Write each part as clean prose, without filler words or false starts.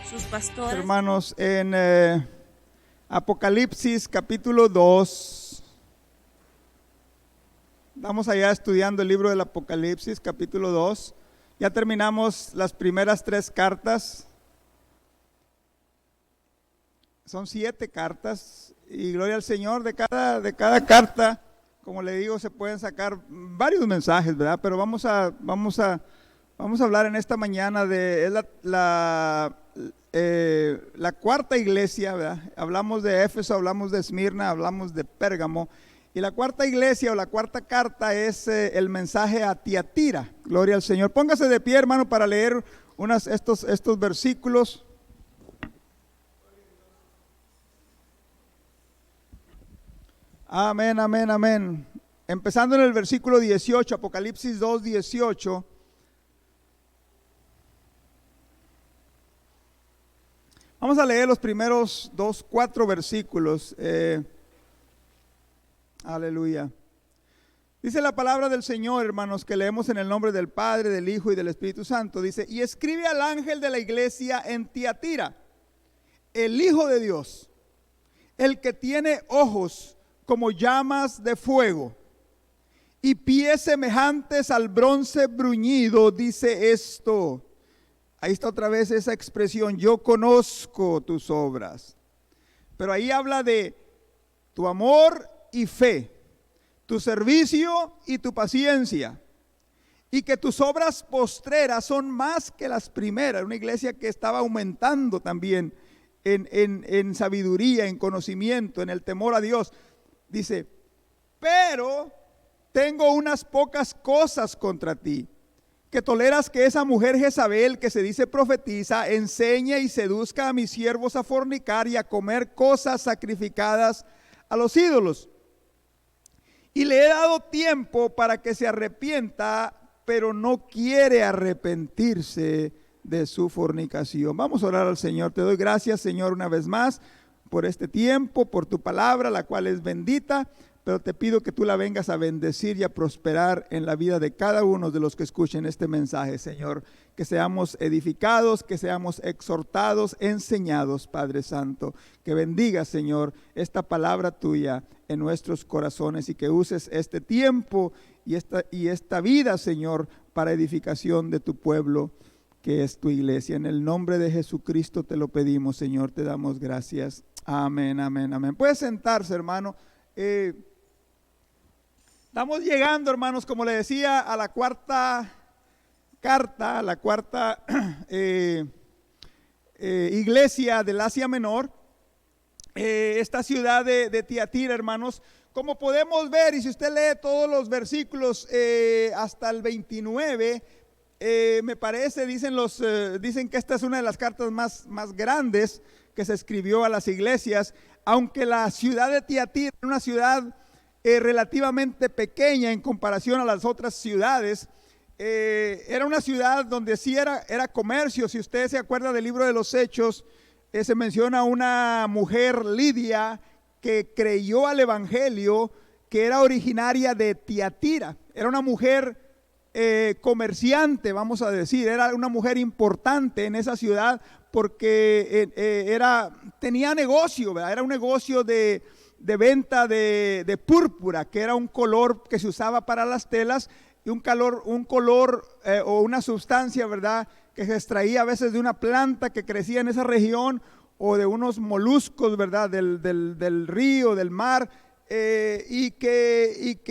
sus pastores. Hermanos, en Apocalipsis capítulo 2, vamos allá estudiando el libro del Apocalipsis capítulo 2. Ya terminamos las primeras 3 cartas. Son 7 cartas y gloria al Señor. De cada carta, como le digo, se pueden sacar varios mensajes, ¿verdad? Pero vamos a hablar en esta mañana de la cuarta iglesia, ¿verdad? Hablamos de Éfeso, hablamos de Esmirna, hablamos de Pérgamo. Y la cuarta iglesia o la cuarta carta es el mensaje a Tiatira. Gloria al Señor. Póngase de pie, hermano, para leer estos versículos. Amén, amén, amén. Empezando en el versículo 18, Apocalipsis 2, 18. Vamos a leer los primeros 4 versículos. Aleluya. Dice la palabra del Señor, hermanos, que leemos en el nombre del Padre, del Hijo y del Espíritu Santo. Dice: y escribe al ángel de la iglesia en Tiatira, el Hijo de Dios, el que tiene ojos como llamas de fuego y pies semejantes al bronce bruñido, dice esto. Ahí está otra vez esa expresión: yo conozco tus obras. Pero ahí habla de tu amor y fe, tu servicio y tu paciencia, y que tus obras postreras son más que las primeras. Una iglesia que estaba aumentando también en sabiduría, en conocimiento, en el temor a Dios. Dice: pero tengo unas pocas cosas contra ti, que toleras que esa mujer Jezabel, que se dice profetiza, enseñe y seduzca a mis siervos a fornicar y a comer cosas sacrificadas a los ídolos. Y le he dado tiempo para que se arrepienta, pero no quiere arrepentirse de su fornicación. Vamos a orar al Señor. Te doy gracias, Señor, una vez más por este tiempo, por tu palabra, la cual es bendita. Pero te pido que tú la vengas a bendecir y a prosperar en la vida de cada uno de los que escuchen este mensaje, Señor. Que seamos edificados, que seamos exhortados, enseñados, Padre Santo. Que bendiga, Señor, esta palabra tuya en nuestros corazones y que uses este tiempo y esta vida, Señor, para edificación de tu pueblo, que es tu iglesia. En el nombre de Jesucristo te lo pedimos, Señor, te damos gracias. Amén, amén, amén. Puede sentarse, hermano. Estamos llegando, hermanos, como le decía, a la cuarta carta, a la cuarta iglesia del Asia Menor, esta ciudad de Tiatira, hermanos. Como podemos ver, y si usted lee todos los versículos hasta el 29, me parece, dicen que esta es una de las cartas más grandes que se escribió a las iglesias, aunque la ciudad de Tiatira era una ciudad relativamente pequeña en comparación a las otras ciudades. Era una ciudad donde sí era comercio. Si usted se acuerda del libro de los Hechos, se menciona una mujer, Lidia, que creyó al evangelio, que era originaria de Tiatira. Era una mujer comerciante, vamos a decir. Era una mujer importante en esa ciudad porque tenía negocio, ¿verdad? Era un negocio de venta de púrpura, que era un color que se usaba para las telas, y un color o una sustancia, ¿verdad?, que se extraía a veces de una planta que crecía en esa región, o de unos moluscos, ¿verdad?, del río, del mar, y que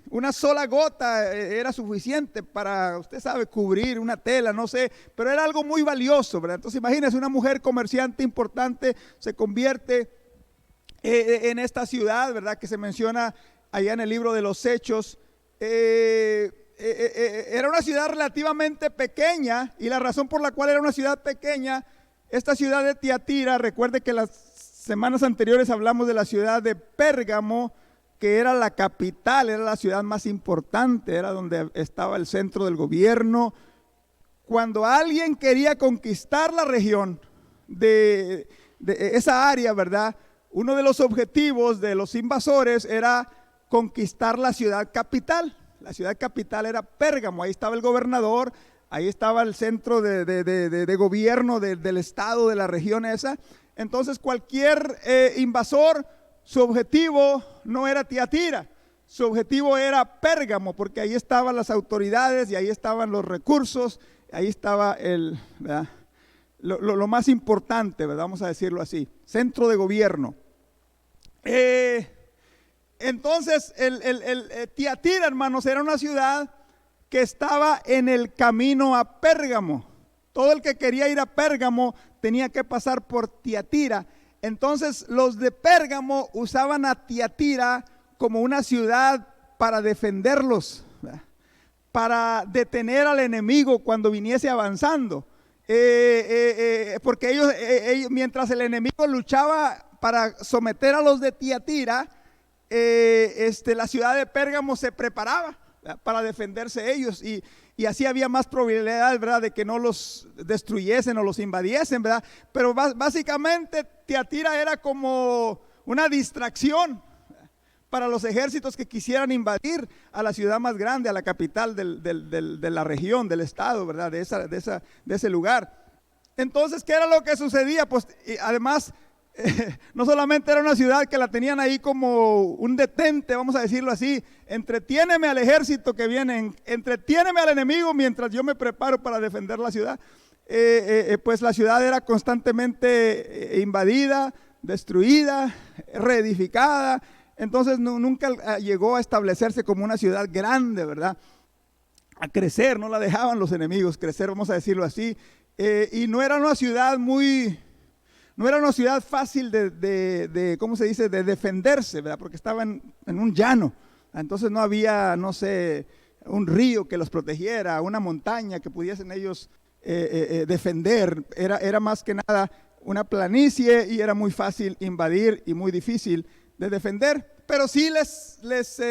una sola gota era suficiente para, usted sabe, cubrir una tela, no sé, pero era algo muy valioso, ¿verdad? Entonces imagínese, una mujer comerciante importante se convierte en esta ciudad, ¿verdad?, que se menciona allá en el libro de los Hechos. Era una ciudad relativamente pequeña, y la razón por la cual era una ciudad pequeña, esta ciudad de Tiatira, recuerde que las semanas anteriores hablamos de la ciudad de Pérgamo, que era la capital, era la ciudad más importante, era donde estaba el centro del gobierno. Cuando alguien quería conquistar la región de esa área, ¿verdad?, uno de los objetivos de los invasores era conquistar la ciudad capital. La ciudad capital era Pérgamo. Ahí estaba el gobernador, ahí estaba el centro de gobierno del estado, de la región esa. Entonces cualquier invasor, su objetivo no era Tiatira, su objetivo era Pérgamo, porque ahí estaban las autoridades y ahí estaban los recursos, ahí estaba lo más importante, ¿verdad? Vamos a decirlo así, centro de gobierno. Entonces Tiatira, hermanos, era una ciudad que estaba en el camino a Pérgamo. Todo el que quería ir a Pérgamo tenía que pasar por Tiatira. Entonces los de Pérgamo usaban a Tiatira como una ciudad para defenderlos, ¿verdad? Para detener al enemigo cuando viniese avanzando. Porque ellos, mientras el enemigo luchaba para someter a los de Tiatira, la ciudad de Pérgamo se preparaba, ¿verdad?, para defenderse ellos, y así había más probabilidad, ¿verdad?, de que no los destruyesen o los invadiesen, ¿verdad? Pero básicamente Tiatira era como una distracción para los ejércitos que quisieran invadir a la ciudad más grande, a la capital de la región, del estado, ¿verdad?, de ese lugar. Entonces, ¿qué era lo que sucedía? Pues además, no solamente era una ciudad que la tenían ahí como un detente, vamos a decirlo así, entretiéneme al ejército que viene, entretiéneme al enemigo mientras yo me preparo para defender la ciudad. Pues la ciudad era constantemente invadida, destruida, reedificada. Entonces nunca llegó a establecerse como una ciudad grande, ¿verdad?, a crecer, no la dejaban los enemigos crecer, vamos a decirlo así. Y no era una ciudad no era una ciudad fácil ¿cómo se dice?, de defenderse, ¿verdad?, porque estaba en un llano. Entonces no había, no sé, un río que los protegiera, una montaña que pudiesen ellos defender. Era más que nada una planicie y era muy fácil invadir y muy difícil de defender. Pero sí les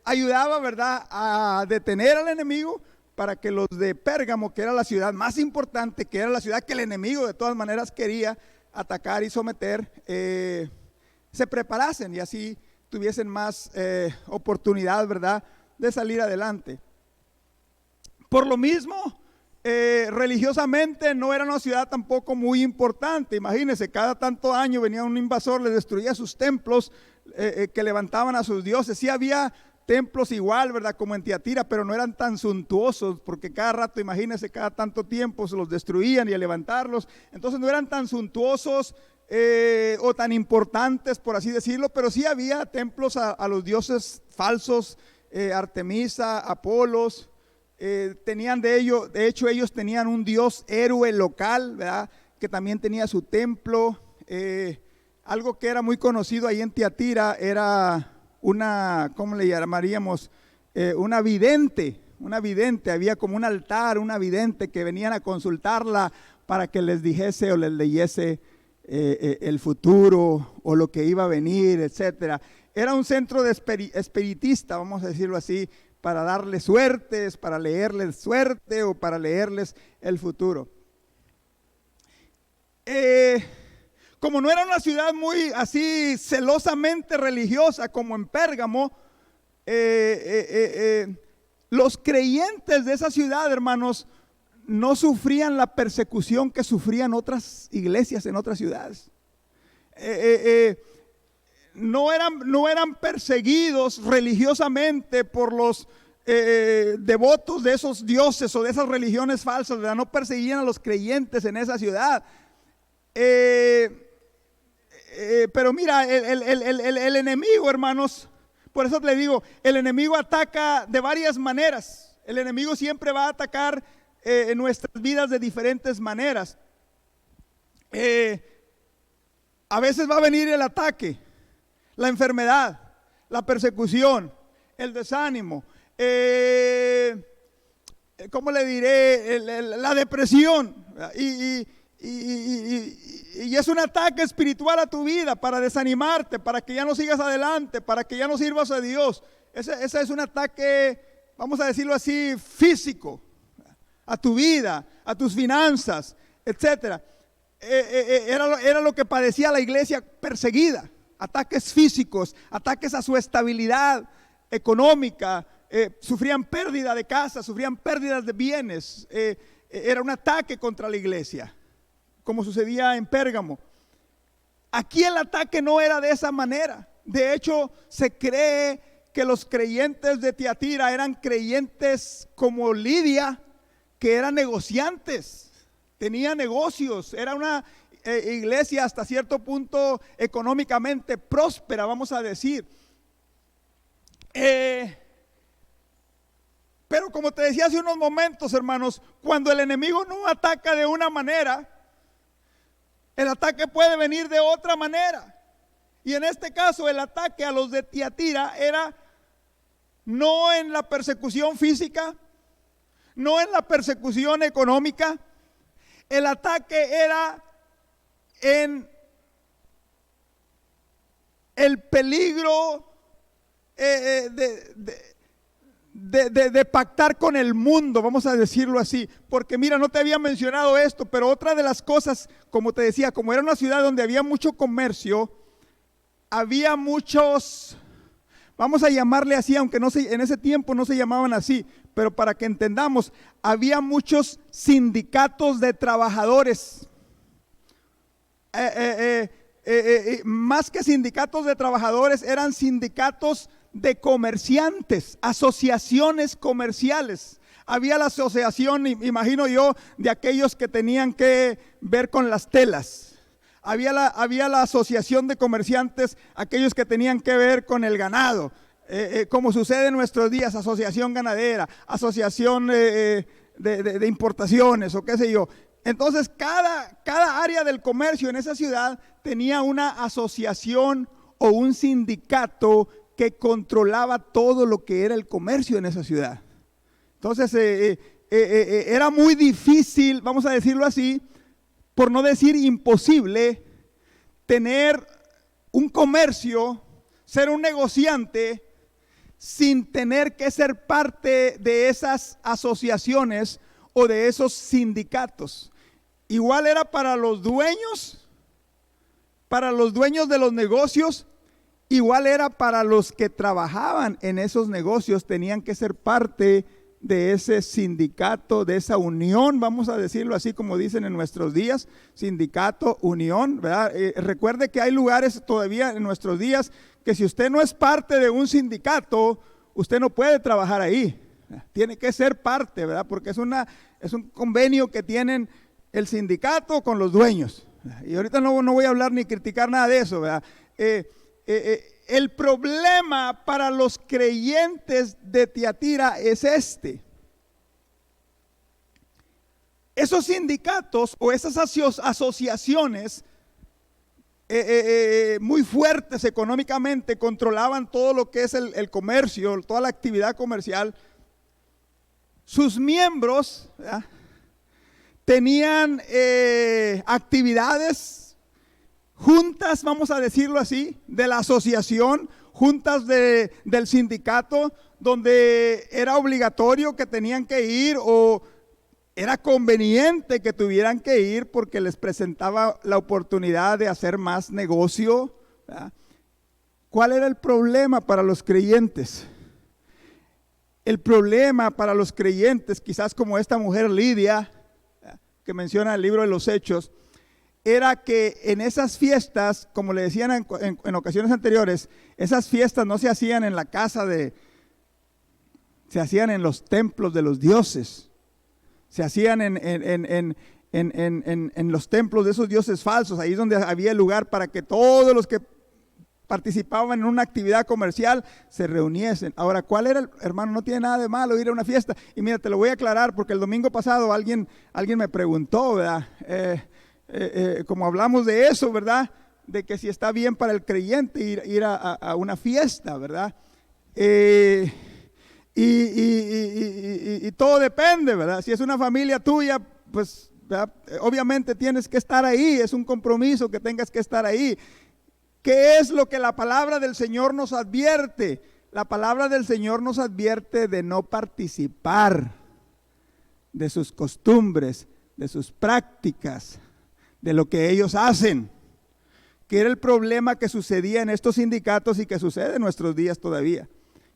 ayudaba, ¿verdad?, a detener al enemigo, para que los de Pérgamo, que era la ciudad más importante, que era la ciudad que el enemigo de todas maneras quería atacar y someter, se preparasen y así tuviesen más oportunidad, ¿verdad?, de salir adelante. Por lo mismo, religiosamente no era una ciudad tampoco muy importante. Imagínense, cada tanto año venía un invasor, le destruía sus templos que levantaban a sus dioses. Sí había templos igual, ¿verdad?, como en Tiatira, pero no eran tan suntuosos, porque cada rato, imagínense, cada tanto tiempo se los destruían y al levantarlos, entonces no eran tan suntuosos o tan importantes, por así decirlo, pero sí había templos a los dioses falsos, Artemisa, Apolos. Tenían de hecho ellos tenían un dios héroe local, ¿verdad?, que también tenía su templo. Algo que era muy conocido ahí en Tiatira era una, ¿cómo le llamaríamos? Una vidente, había como un altar, una vidente que venían a consultarla para que les dijese o les leyese el futuro o lo que iba a venir, etcétera. Era un centro de espiritista, vamos a decirlo así, para darles suertes, para leerles suerte o para leerles el futuro. Como no era una ciudad muy así celosamente religiosa como en Pérgamo, los creyentes de esa ciudad, hermanos, no sufrían la persecución que sufrían otras iglesias en otras ciudades. No eran perseguidos religiosamente por los devotos de esos dioses o de esas religiones falsas, ¿verdad? No perseguían a los creyentes en esa ciudad. Pero mira, el enemigo, hermanos, por eso le digo, el enemigo ataca de varias maneras. El enemigo siempre va a atacar en nuestras vidas de diferentes maneras. A veces va a venir el ataque, la enfermedad, la persecución, el desánimo, ¿cómo le diré? La depresión. Y es un ataque espiritual a tu vida para desanimarte, para que ya no sigas adelante, para que ya no sirvas a Dios. Ese es un ataque, vamos a decirlo así, físico a tu vida, a tus finanzas, etcétera. Era lo que padecía la iglesia perseguida. Ataques físicos, ataques a su estabilidad económica, sufrían pérdida de casas, sufrían pérdidas de bienes. Era un ataque contra la iglesia, como sucedía en Pérgamo. Aquí el ataque no era de esa manera. De hecho, se cree que los creyentes de Tiatira eran creyentes como Lidia, que eran negociantes, tenía negocios, era una iglesia hasta cierto punto económicamente próspera, vamos a decir. Pero como te decía hace unos momentos, hermanos, cuando el enemigo no ataca de una manera, el ataque puede venir de otra manera. Y en este caso el ataque a los de Tiatira era no en la persecución física, no en la persecución económica. El ataque era en el peligro de pactar con el mundo, vamos a decirlo así. Porque mira, no te había mencionado esto, pero otra de las cosas, como te decía, como era una ciudad donde había mucho comercio, había muchos, vamos a llamarle así, aunque no se, en ese tiempo no se llamaban así, pero para que entendamos, había muchos sindicatos de trabajadores. Más que sindicatos de trabajadores, eran sindicatos de comerciantes, asociaciones comerciales. Había la asociación, imagino yo, de aquellos que tenían que ver con las telas. Había la asociación de comerciantes, aquellos que tenían que ver con el ganado, como sucede en nuestros días, asociación ganadera, asociación de importaciones o qué sé yo. Entonces cada área del comercio en esa ciudad tenía una asociación o un sindicato que controlaba todo lo que era el comercio en esa ciudad. Entonces era muy difícil, vamos a decirlo así, por no decir imposible, tener un comercio, ser un negociante, sin tener que ser parte de esas asociaciones o de esos sindicatos. Igual era para los dueños de los negocios, igual era para los que trabajaban en esos negocios, tenían que ser parte de ese sindicato, de esa unión, vamos a decirlo así como dicen en nuestros días, sindicato, unión, ¿verdad? Recuerde que hay lugares todavía en nuestros días que si usted no es parte de un sindicato, usted no puede trabajar ahí, tiene que ser parte, ¿verdad? Porque es un convenio que tienen el sindicato con los dueños. Y ahorita no voy a hablar ni criticar nada de eso, ¿verdad? El problema para los creyentes de Tiatira es este. Esos sindicatos o esas asociaciones muy fuertes económicamente controlaban todo lo que es el comercio, toda la actividad comercial. Sus miembros, ¿verdad?, tenían actividades, juntas, vamos a decirlo así, de la asociación, juntas del sindicato, donde era obligatorio que tenían que ir o era conveniente que tuvieran que ir porque les presentaba la oportunidad de hacer más negocio, ¿verdad? ¿Cuál era el problema para los creyentes? El problema para los creyentes, quizás como esta mujer Lidia, que menciona el libro de los Hechos, era que en esas fiestas, como le decían en ocasiones anteriores, esas fiestas no se hacían en la casa se hacían en los templos de los dioses, se hacían en los templos de esos dioses falsos, ahí es donde había lugar para que todos los que participaban en una actividad comercial se reuniesen. Ahora, ¿cuál era hermano? No tiene nada de malo ir a una fiesta. Y mira, te lo voy a aclarar porque el domingo pasado alguien me preguntó, ¿verdad? Como hablamos de eso, ¿verdad? De que si está bien para el creyente ir a una fiesta, ¿verdad? Y todo depende, ¿verdad? Si es una familia tuya, pues, ¿verdad?, obviamente tienes que estar ahí, es un compromiso que tengas que estar ahí. ¿Qué es lo que la palabra del Señor nos advierte? La palabra del Señor nos advierte de no participar de sus costumbres, de sus prácticas, de lo que ellos hacen, que era el problema que sucedía en estos sindicatos y que sucede en nuestros días todavía,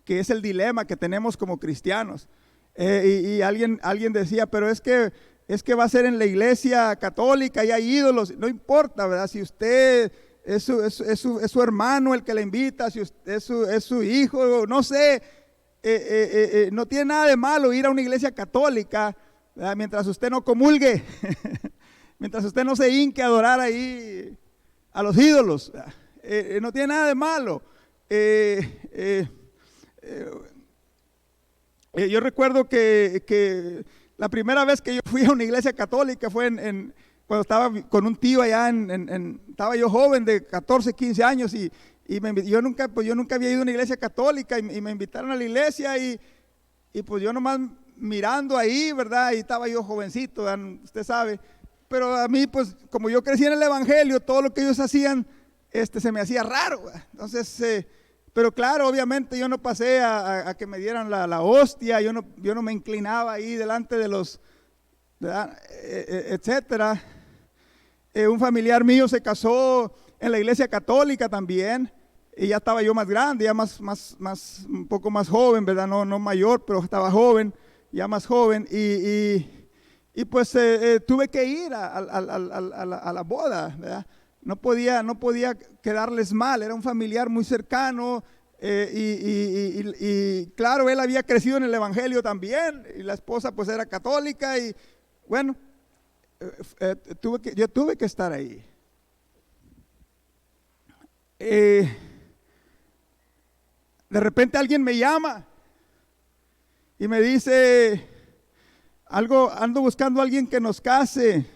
que es el dilema que tenemos como cristianos. Y alguien decía, pero es que va a ser en la iglesia católica y hay ídolos. No importa, ¿verdad? Si usted es su hermano el que le invita, si usted es su hijo, no sé, no tiene nada de malo ir a una iglesia católica, ¿verdad? Mientras usted no comulgue, mientras usted no se hinque a adorar ahí a los ídolos, no tiene nada de malo. Yo recuerdo que la primera vez que yo fui a una iglesia católica fue cuando estaba con un tío allá, estaba yo joven de 14, 15 años yo nunca había ido a una iglesia católica y me invitaron a la iglesia y pues yo nomás mirando ahí, ¿verdad? Y estaba yo jovencito, usted sabe, pero a mí pues como yo crecí en el evangelio, todo lo que ellos hacían se me hacía raro, ¿verdad? Entonces, pero claro, obviamente yo no pasé a que me dieran la hostia, yo no me inclinaba ahí delante de los, ¿verdad? Etcétera. Un familiar mío se casó en la iglesia católica también, y ya estaba yo más grande, ya un poco más joven, ¿verdad? No mayor, pero estaba joven, ya más joven, y pues tuve que ir a la boda, ¿verdad? No podía quedarles mal, era un familiar muy cercano, y claro, él había crecido en el evangelio también, y la esposa pues era católica, y bueno, yo tuve que estar ahí. De repente alguien me llama y me dice, ando buscando a alguien que nos case.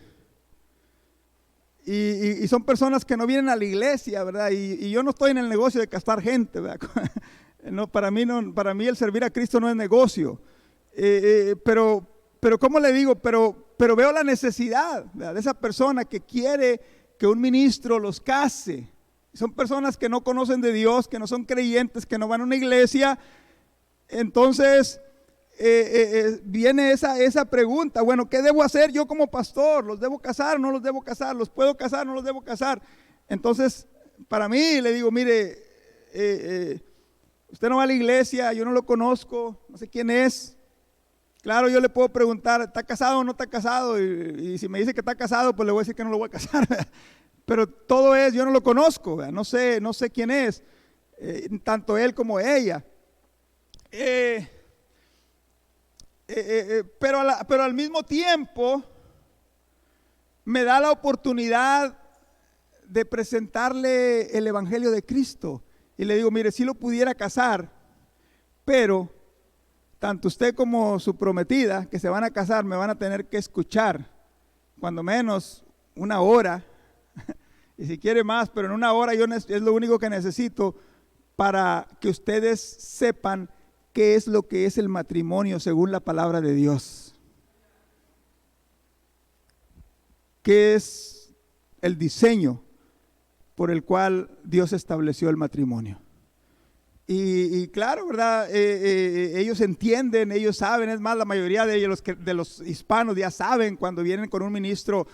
Y son personas que no vienen a la iglesia, ¿verdad? Y yo no estoy en el negocio de casar gente, ¿verdad? Para mí el servir a Cristo no es negocio. Pero ¿cómo le digo? Pero veo la necesidad, ¿verdad? De esa persona que quiere que un ministro los case. Son personas que no conocen de Dios, que no son creyentes, que no van a una iglesia. Entonces viene esa pregunta, bueno, ¿qué debo hacer yo como pastor? ¿Los debo casar o no los debo casar? ¿Los puedo casar o no los debo casar? Entonces, para mí, le digo, mire, usted no va a la iglesia, yo no lo conozco, no sé quién es. Claro, yo le puedo preguntar, ¿está casado o no está casado? Y si me dice que está casado, pues le voy a decir que no lo voy a casar. Pero todo es, yo no lo conozco, ¿verdad? No sé quién es, tanto él como ella. Pero al mismo tiempo me da la oportunidad de presentarle el evangelio de Cristo. Y le digo, mire, si lo pudiera casar, pero tanto usted como su prometida que se van a casar me van a tener que escuchar cuando menos una hora y si quiere más, pero en una hora es lo único que necesito para que ustedes sepan qué es lo que es el matrimonio según la palabra de Dios, qué es el diseño por el cual Dios estableció el matrimonio. Y claro, ¿verdad? Ellos entienden, ellos saben, es más, la mayoría de ellos, de los hispanos ya saben cuando vienen con un ministro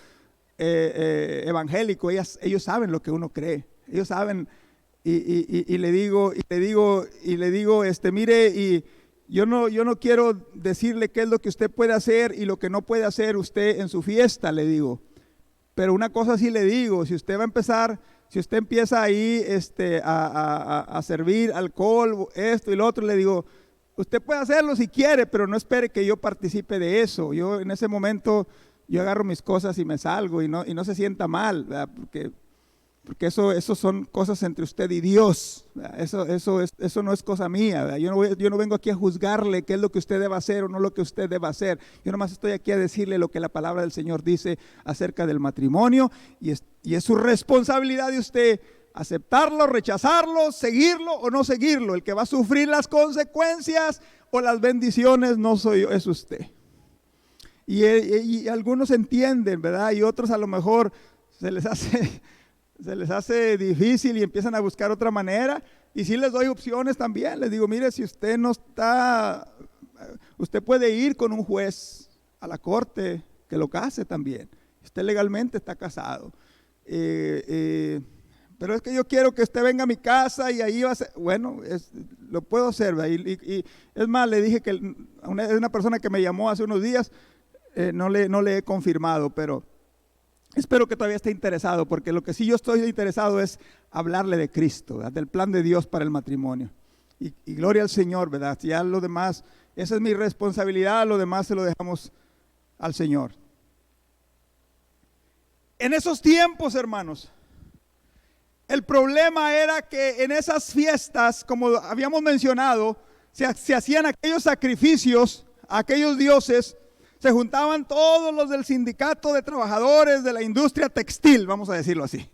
evangélico, ellos saben lo que uno cree, ellos saben, y le digo, mire, y yo no quiero decirle qué es lo que usted puede hacer y lo que no puede hacer usted en su fiesta, le digo, pero una cosa sí le digo, si usted empieza ahí a servir alcohol, esto y lo otro, le digo, usted puede hacerlo si quiere, pero no espere que yo participe de eso. Yo en ese momento, yo agarro mis cosas y me salgo y no se sienta mal, ¿verdad? Porque eso son cosas entre usted y Dios, ¿verdad? Eso no es cosa mía, ¿verdad? Yo no vengo aquí a juzgarle qué es lo que usted debe hacer o no lo que usted debe hacer. Yo nomás estoy aquí a decirle lo que la palabra del Señor dice acerca del matrimonio y es su responsabilidad de usted aceptarlo, rechazarlo, seguirlo o no seguirlo. El que va a sufrir las consecuencias o las bendiciones no soy yo, es usted. Y algunos entienden, ¿verdad? Y otros a lo mejor se les hace difícil y empiezan a buscar otra manera. Y sí les doy opciones también. Les digo, mire, si usted no está, usted puede ir con un juez a la corte que lo case también. Usted legalmente está casado. pero es que yo quiero que usted venga a mi casa y ahí va a ser. Bueno, lo puedo hacer. Y es más, le dije que una persona que me llamó hace unos días, no le he confirmado, pero espero que todavía esté interesado, porque lo que sí yo estoy interesado es hablarle de Cristo, ¿verdad? Del plan de Dios para el matrimonio. Y gloria al Señor, ¿verdad? Ya lo demás, esa es mi responsabilidad, lo demás se lo dejamos al Señor. En esos tiempos, hermanos, el problema era que en esas fiestas, como habíamos mencionado, se hacían aquellos sacrificios a aquellos dioses. Se juntaban todos los del sindicato de trabajadores de la industria textil, vamos a decirlo así.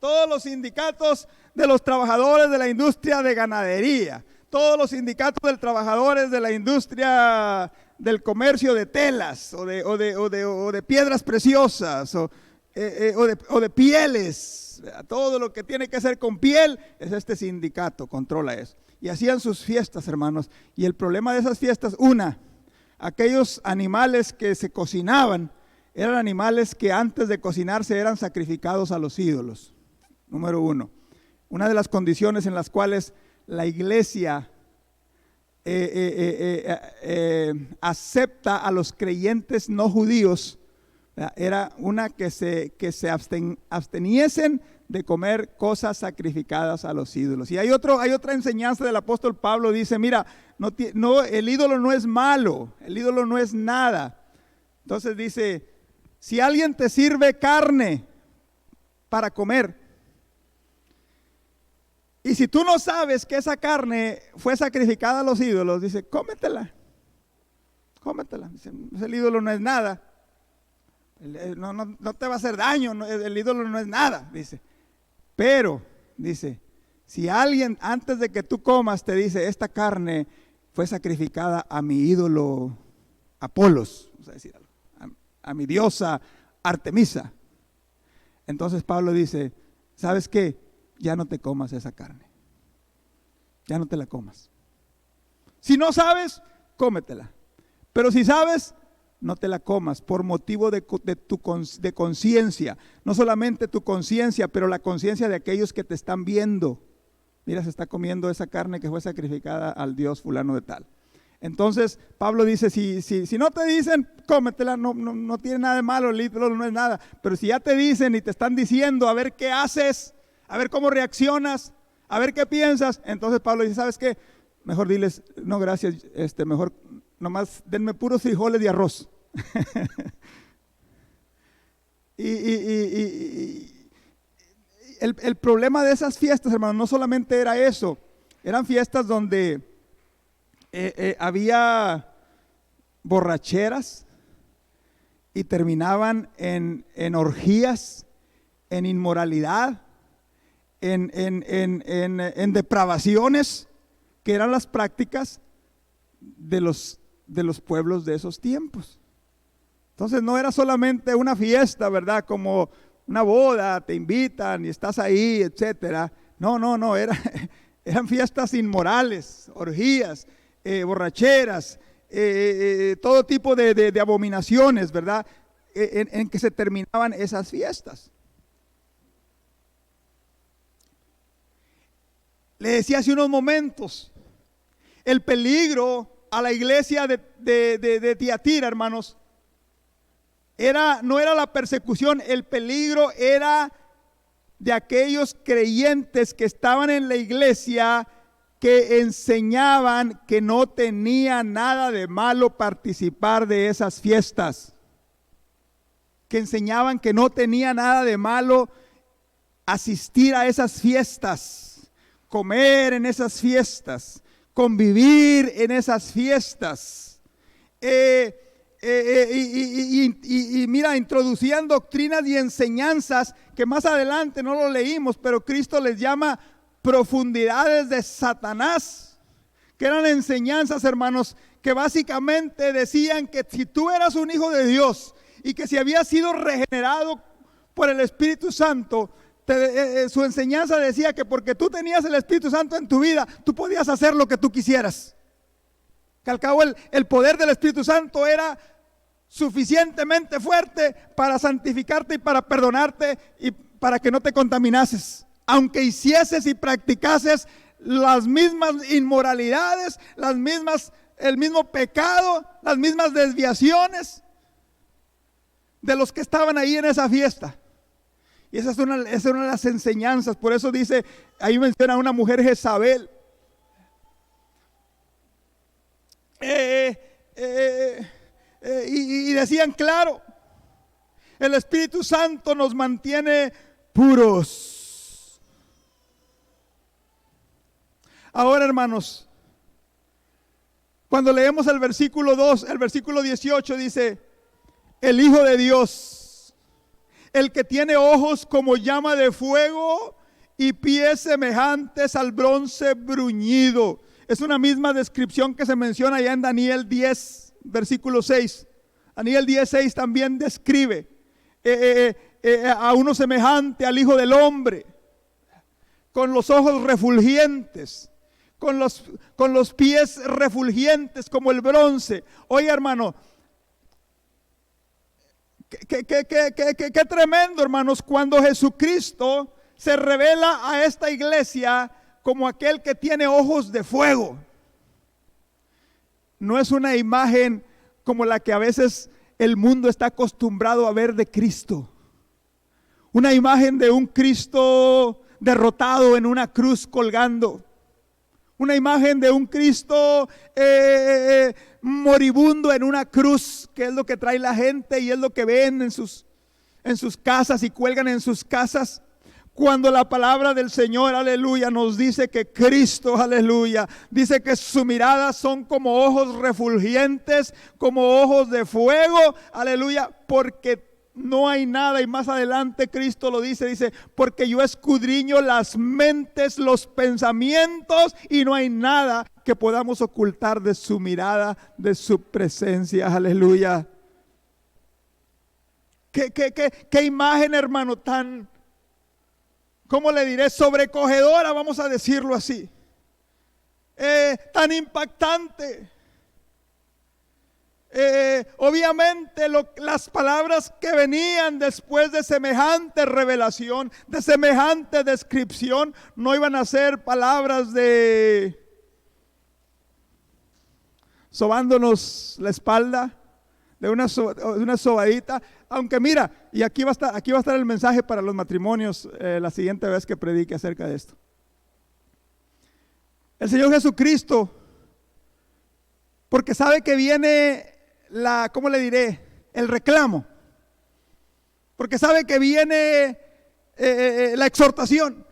Todos los sindicatos de los trabajadores de la industria de ganadería. Todos los sindicatos de trabajadores de la industria del comercio de telas o de piedras preciosas o de pieles. Todo lo que tiene que hacer con piel es este sindicato, controla eso. Y hacían sus fiestas, hermanos. Y el problema de esas fiestas, aquellos animales que se cocinaban, eran animales que antes de cocinarse eran sacrificados a los ídolos. Número uno. Una de las condiciones en las cuales la iglesia acepta a los creyentes no judíos, era una que se absteniesen de comer cosas sacrificadas a los ídolos. Y hay otra enseñanza del apóstol Pablo, dice, mira, el ídolo no es malo, el ídolo no es nada. Entonces dice, si alguien te sirve carne para comer, y si tú no sabes que esa carne fue sacrificada a los ídolos, dice, cómetela. Dice, el ídolo no es nada. No te va a hacer daño, el ídolo no es nada, dice. Pero, dice, si alguien antes de que tú comas te dice, esta carne fue sacrificada a mi ídolo Apolos, vamos a decir algo, a mi diosa Artemisa. Entonces Pablo dice, ¿sabes qué? Ya no te comas esa carne. Ya no te la comas. Si no sabes, cómetela. Pero si sabes, no te la comas por motivo de conciencia. No solamente tu conciencia, pero la conciencia de aquellos que te están viendo. Mira, se está comiendo esa carne que fue sacrificada al Dios fulano de tal. Entonces Pablo dice, si no te dicen, cómetela, no tiene nada de malo, el ídolo no es nada. Pero si ya te dicen y te están diciendo, a ver qué haces, a ver cómo reaccionas, a ver qué piensas, entonces Pablo dice, ¿sabes qué? Mejor diles, no gracias, mejor nomás denme puros frijoles y arroz. El problema de esas fiestas, hermanos, no solamente era eso, eran fiestas donde había borracheras y terminaban en orgías, en inmoralidad, en depravaciones, que eran las prácticas de los pueblos de esos tiempos. Entonces no era solamente una fiesta, ¿verdad? Como una boda, te invitan y estás ahí, etcétera. No, eran fiestas inmorales, orgías, borracheras, todo tipo de abominaciones, ¿verdad? En que se terminaban esas fiestas. Le decía hace unos momentos, el peligro a la iglesia de Tiatira, hermanos, no era la persecución, el peligro era de aquellos creyentes que estaban en la iglesia, que enseñaban que no tenía nada de malo participar de esas fiestas, que enseñaban que no tenía nada de malo asistir a esas fiestas, comer en esas fiestas, convivir en esas fiestas. Y mira, introducían doctrinas y enseñanzas que más adelante no lo leímos, pero Cristo les llama profundidades de Satanás, que eran enseñanzas, hermanos, que básicamente decían que si tú eras un hijo de Dios y que si habías sido regenerado por el Espíritu Santo, su enseñanza decía que porque tú tenías el Espíritu Santo en tu vida, tú podías hacer lo que tú quisieras. Que al cabo el poder del Espíritu Santo era suficientemente fuerte para santificarte y para perdonarte y para que no te contaminases aunque hicieses y practicases las mismas inmoralidades, el mismo pecado, las mismas desviaciones de los que estaban ahí en esa fiesta. Y esa es una de las enseñanzas. Por eso dice, ahí menciona a una mujer Jezabel. Y decían, claro, el Espíritu Santo nos mantiene puros. Ahora, hermanos, cuando leemos el versículo 2, el versículo 18 dice, el Hijo de Dios, el que tiene ojos como llama de fuego y pies semejantes al bronce bruñido. Es una misma descripción que se menciona allá en Daniel 10, versículo 6. Daniel 10:6 también describe a uno semejante al Hijo del Hombre, con los ojos refulgentes, con los pies refulgentes como el bronce. Oye, hermano, qué tremendo, hermanos, cuando Jesucristo se revela a esta iglesia como aquel que tiene ojos de fuego. No es una imagen como la que a veces el mundo está acostumbrado a ver de Cristo. Una imagen de un Cristo derrotado en una cruz colgando. Una imagen de un Cristo moribundo en una cruz, que es lo que trae la gente y es lo que ven en sus casas y cuelgan en sus casas. Cuando la palabra del Señor, aleluya, nos dice que Cristo, aleluya, dice que su mirada son como ojos refulgentes, como ojos de fuego, aleluya, porque no hay nada, y más adelante Cristo lo dice, porque yo escudriño las mentes, los pensamientos, y no hay nada que podamos ocultar de su mirada, de su presencia, aleluya. Qué imagen, hermano, tan, ¿cómo le diré? Sobrecogedora, vamos a decirlo así. Tan impactante. Obviamente las palabras que venían después de semejante revelación, de semejante descripción, no iban a ser palabras de sobándonos la espalda, de una sobadita. Aunque mira, y aquí va a estar el mensaje para los matrimonios la siguiente vez que predique acerca de esto. El Señor Jesucristo, porque sabe que viene ¿cómo le diré? El reclamo. Porque sabe que viene la exhortación.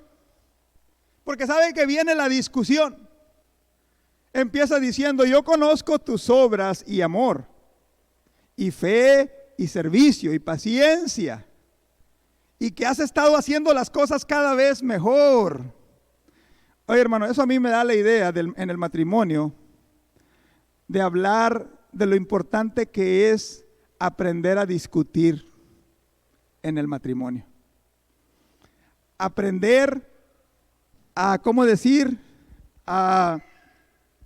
Porque sabe que viene la discusión. Empieza diciendo, yo conozco tus obras y amor, y fe, y servicio, y paciencia, y que has estado haciendo las cosas cada vez mejor. Oye, hermano, eso a mí me da la idea en el matrimonio de hablar de lo importante que es aprender a discutir en el matrimonio. Aprender a, ¿cómo decir? A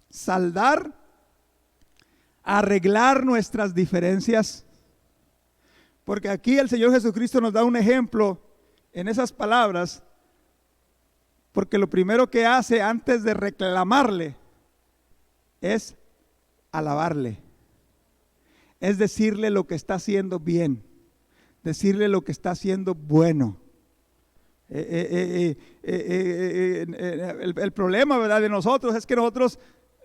saldar, a arreglar nuestras diferencias. Porque aquí el Señor Jesucristo nos da un ejemplo en esas palabras, porque lo primero que hace antes de reclamarle es alabarle. Es decirle lo que está haciendo bien, decirle lo que está haciendo bueno. El problema, ¿verdad?, de nosotros es que nosotros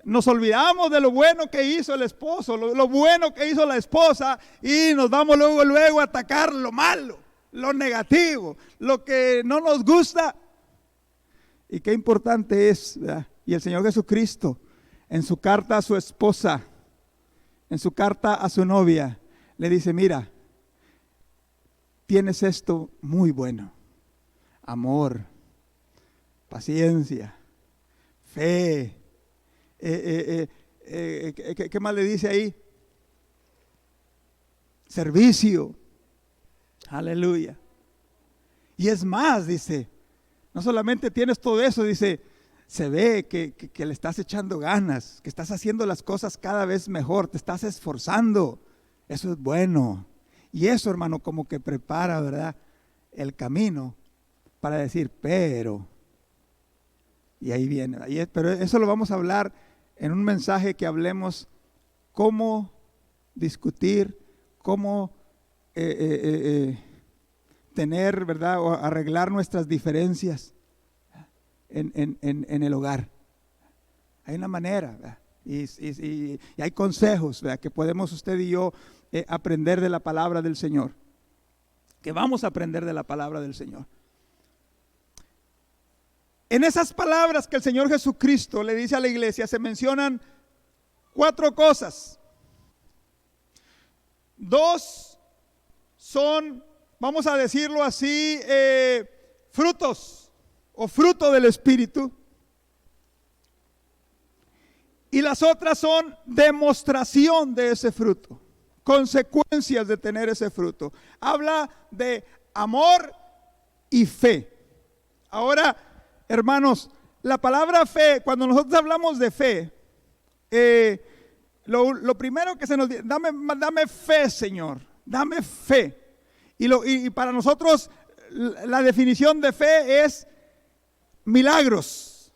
nos olvidamos de lo bueno que hizo el esposo, lo bueno que hizo la esposa, y nos vamos luego a atacar lo malo, lo negativo, lo que no nos gusta. Y qué importante es, ¿verdad? Y el Señor Jesucristo, en su carta a su esposa, en su carta a su novia, le dice, mira, tienes esto muy bueno: amor, paciencia, fe. ¿Qué más le dice ahí? Servicio. Aleluya. Y es más, dice, no solamente tienes todo eso, dice, se ve que le estás echando ganas, que estás haciendo las cosas cada vez mejor, te estás esforzando. Eso es bueno. Y eso, hermano, como que prepara, ¿verdad?, el camino para decir, pero, y ahí viene, pero eso lo vamos a hablar en un mensaje que hablemos cómo discutir, cómo tener, ¿verdad?, o arreglar nuestras diferencias en el hogar. Hay una manera, ¿verdad? Y hay consejos, ¿verdad?, que podemos usted y yo aprender de la palabra del Señor, que vamos a aprender de la palabra del Señor. En esas palabras que el Señor Jesucristo le dice a la iglesia se mencionan 4 cosas. 2 son, vamos a decirlo así, frutos o fruto del Espíritu. Y las otras son demostración de ese fruto, consecuencias de tener ese fruto. Habla de amor y fe. Ahora, hermanos, la palabra fe, cuando nosotros hablamos de fe, lo primero que se nos dice, dame fe, Señor, dame fe. Y para nosotros la definición de fe es milagros.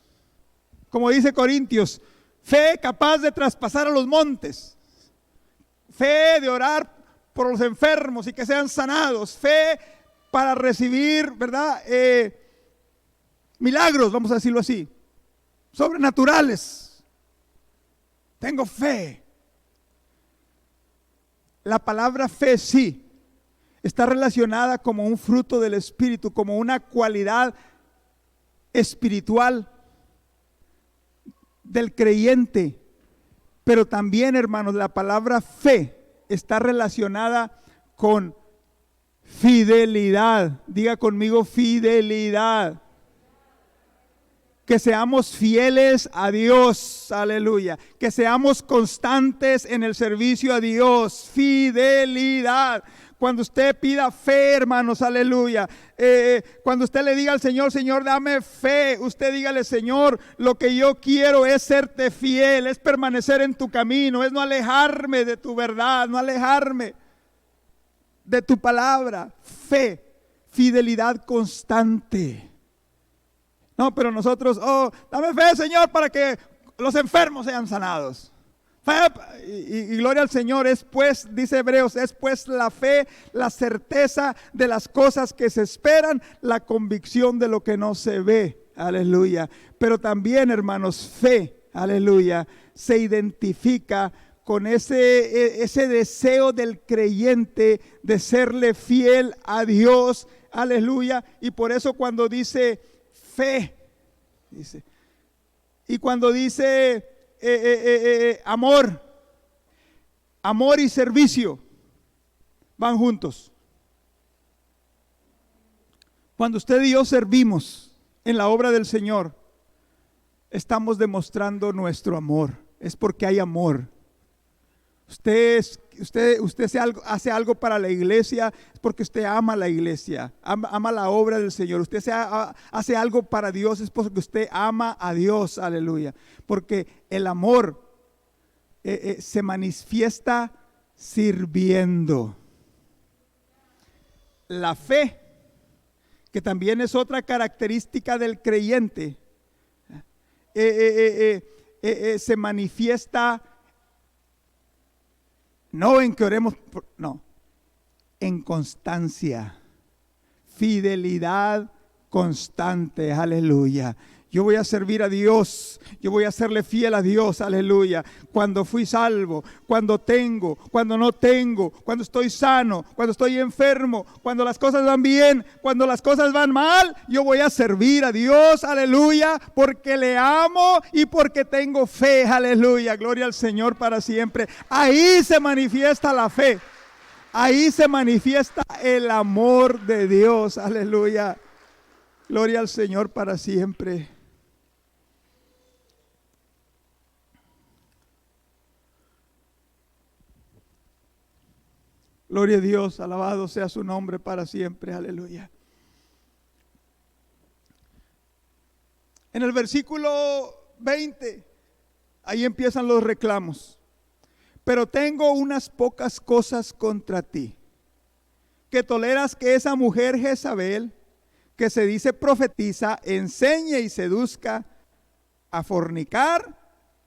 Como dice Corintios, fe capaz de traspasar a los montes, fe de orar por los enfermos y que sean sanados, fe para recibir, ¿verdad?, milagros, vamos a decirlo así, sobrenaturales. Tengo fe. La palabra fe sí está relacionada como un fruto del Espíritu, como una cualidad espiritual del creyente. Pero también, hermanos, la palabra fe está relacionada con fidelidad. Diga conmigo, fidelidad. Que seamos fieles a Dios, aleluya. Que seamos constantes en el servicio a Dios, fidelidad. Cuando usted pida fe, hermanos, aleluya. Cuando usted le diga al Señor, Señor, dame fe, usted dígale, Señor, lo que yo quiero es serte fiel, es permanecer en tu camino, es no alejarme de tu verdad, no alejarme de tu palabra. Fe, fidelidad constante. No, pero nosotros, dame fe, Señor, para que los enfermos sean sanados. Fe, y gloria al Señor, es pues, dice Hebreos, es pues la fe, la certeza de las cosas que se esperan, la convicción de lo que no se ve. Aleluya. Pero también, hermanos, fe, aleluya, se identifica con ese deseo del creyente de serle fiel a Dios. Aleluya. Y por eso cuando dice fe, dice, y cuando dice amor y servicio van juntos. Cuando usted y yo servimos en la obra del Señor, estamos demostrando nuestro amor. Es porque hay amor. Usted hace algo para la iglesia, es porque usted ama la iglesia, ama la obra del Señor. Usted hace algo para Dios, es porque usted ama a Dios, aleluya. Porque el amor se manifiesta sirviendo. La fe, que también es otra característica del creyente, se manifiesta no en que oremos, no, en constancia, fidelidad constante, aleluya. Yo voy a servir a Dios, yo voy a serle fiel a Dios, aleluya. Cuando fui salvo, cuando tengo, cuando no tengo, cuando estoy sano, cuando estoy enfermo, cuando las cosas van bien, cuando las cosas van mal, yo voy a servir a Dios, aleluya, porque le amo y porque tengo fe, aleluya. Gloria al Señor para siempre. Ahí se manifiesta la fe, ahí se manifiesta el amor de Dios, aleluya. Gloria al Señor para siempre. Gloria a Dios, alabado sea su nombre para siempre, aleluya. En el versículo 20, ahí empiezan los reclamos. Pero tengo unas pocas cosas contra ti, que toleras que esa mujer Jezabel, que se dice profetiza, enseñe y seduzca a fornicar,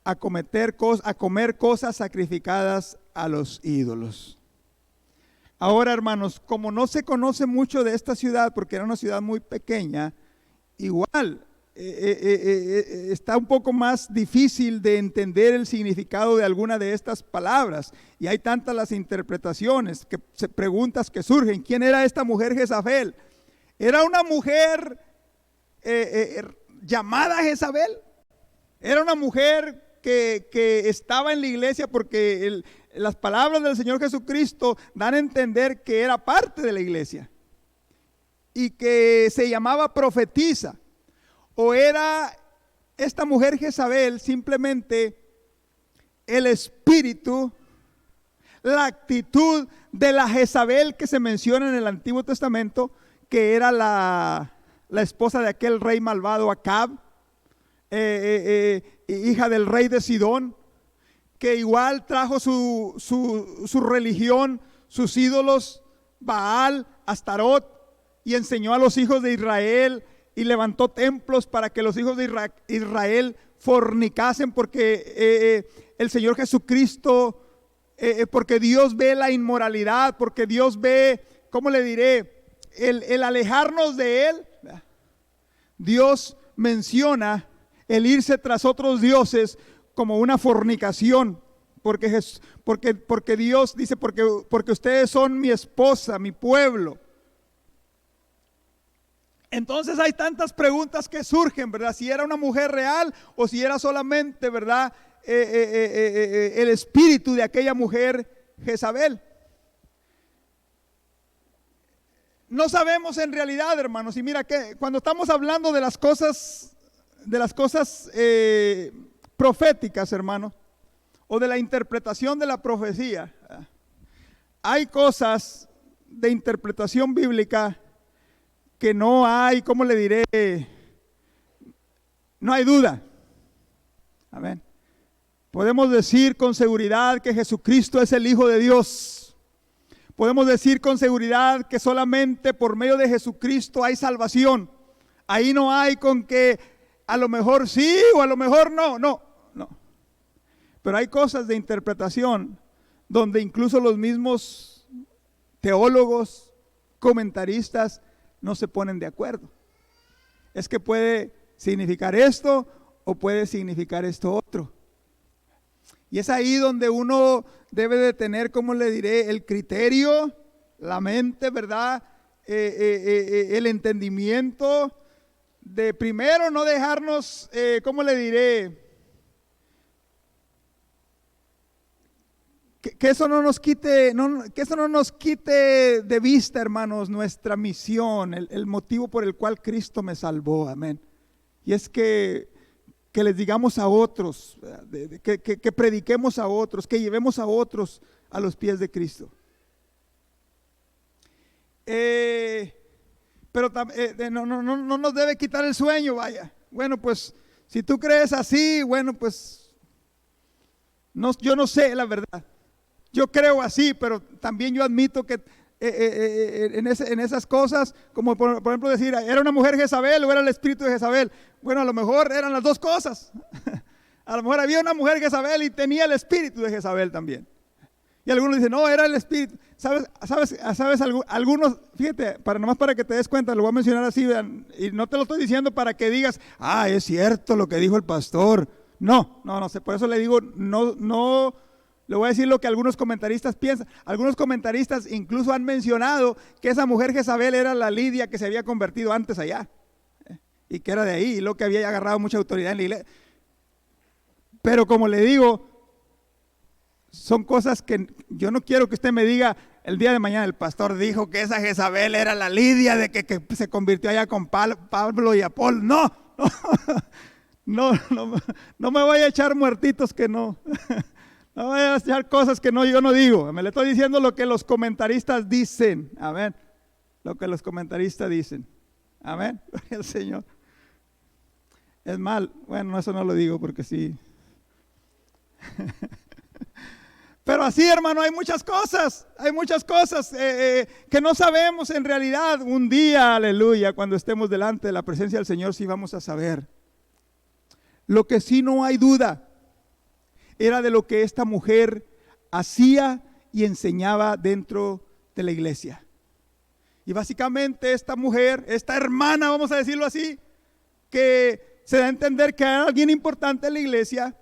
a comer cosas sacrificadas a los ídolos. Ahora, hermanos, como no se conoce mucho de esta ciudad, porque era una ciudad muy pequeña, igual está un poco más difícil de entender el significado de alguna de estas palabras. Y hay tantas las interpretaciones, preguntas que surgen. ¿Quién era esta mujer Jezabel? ¿Era una mujer llamada Jezabel? ¿Era una mujer que estaba en la iglesia? Porque las palabras del Señor Jesucristo dan a entender que era parte de la iglesia y que se llamaba profetisa. ¿O era esta mujer Jezabel simplemente el espíritu, la actitud de la Jezabel que se menciona en el Antiguo Testamento, que era la esposa de aquel rey malvado Acab, hija del rey de Sidón, que igual trajo su religión, sus ídolos, Baal, Astarot, y enseñó a los hijos de Israel y levantó templos para que los hijos de Israel fornicasen, porque el Señor Jesucristo, porque Dios ve la inmoralidad, porque Dios ve, ¿cómo le diré? El alejarnos de Él. Dios menciona el irse tras otros dioses como una fornicación, porque Dios dice, porque ustedes son mi esposa, mi pueblo. Entonces hay tantas preguntas que surgen, ¿verdad? Si era una mujer real o si era solamente, ¿verdad? El espíritu de aquella mujer Jezabel. No sabemos en realidad, hermanos. Y mira que cuando estamos hablando de las cosas proféticas, hermanos, o de la interpretación de la profecía, hay cosas de interpretación bíblica que no hay, ¿cómo le diré? No hay duda. Amén. Podemos decir con seguridad que Jesucristo es el Hijo de Dios. Podemos decir con seguridad que solamente por medio de Jesucristo hay salvación. Ahí no hay con que a lo mejor sí o a lo mejor no. Pero hay cosas de interpretación donde incluso los mismos teólogos, comentaristas, no se ponen de acuerdo. Es que puede significar esto o puede significar esto otro. Y es ahí donde uno debe de tener, ¿cómo le diré? El criterio, la mente, ¿verdad? El entendimiento de primero no dejarnos, ¿cómo le diré? Que eso no nos quite, que eso no nos quite de vista, hermanos, nuestra misión, el motivo por el cual Cristo me salvó, amén. Y es que les digamos a otros, que prediquemos a otros, que llevemos a otros a los pies de Cristo. Pero no nos debe quitar el sueño, vaya. Bueno, pues si tú crees así, bueno, pues yo no sé la verdad. Yo creo así, pero también yo admito que en esas cosas, como por ejemplo decir, ¿era una mujer Jezabel o era el espíritu de Jezabel? Bueno, a lo mejor eran las dos cosas. A lo mejor había una mujer Jezabel y tenía el espíritu de Jezabel también. Y algunos dicen, no, era el espíritu. ¿Sabes algunos? Fíjate, nomás para que te des cuenta, lo voy a mencionar así, vean, y no te lo estoy diciendo para que digas, es cierto lo que dijo el pastor. No sé, por eso le digo, no. Le voy a decir lo que algunos comentaristas piensan. Algunos comentaristas incluso han mencionado que esa mujer Jezabel era la Lidia que se había convertido antes allá. Y que era de ahí, y lo que había agarrado mucha autoridad en la iglesia. Pero como le digo, son cosas que yo no quiero que usted me diga el día de mañana, el pastor dijo que esa Jezabel era la Lidia de que se convirtió allá con Pablo y Apolo. No me voy a echar muertitos que no. No voy a echar cosas que yo no digo. Me le estoy diciendo lo que los comentaristas dicen. Amén. Lo que los comentaristas dicen. Amén. El Señor. Es mal. Bueno, eso no lo digo porque sí. Pero así, hermano, hay muchas cosas que no sabemos en realidad. Un día, aleluya, cuando estemos delante de la presencia del Señor, sí vamos a saber. Lo que sí no hay duda era de lo que esta mujer hacía y enseñaba dentro de la iglesia. Y básicamente esta mujer, esta hermana, vamos a decirlo así, que se da a entender que era alguien importante en la iglesia,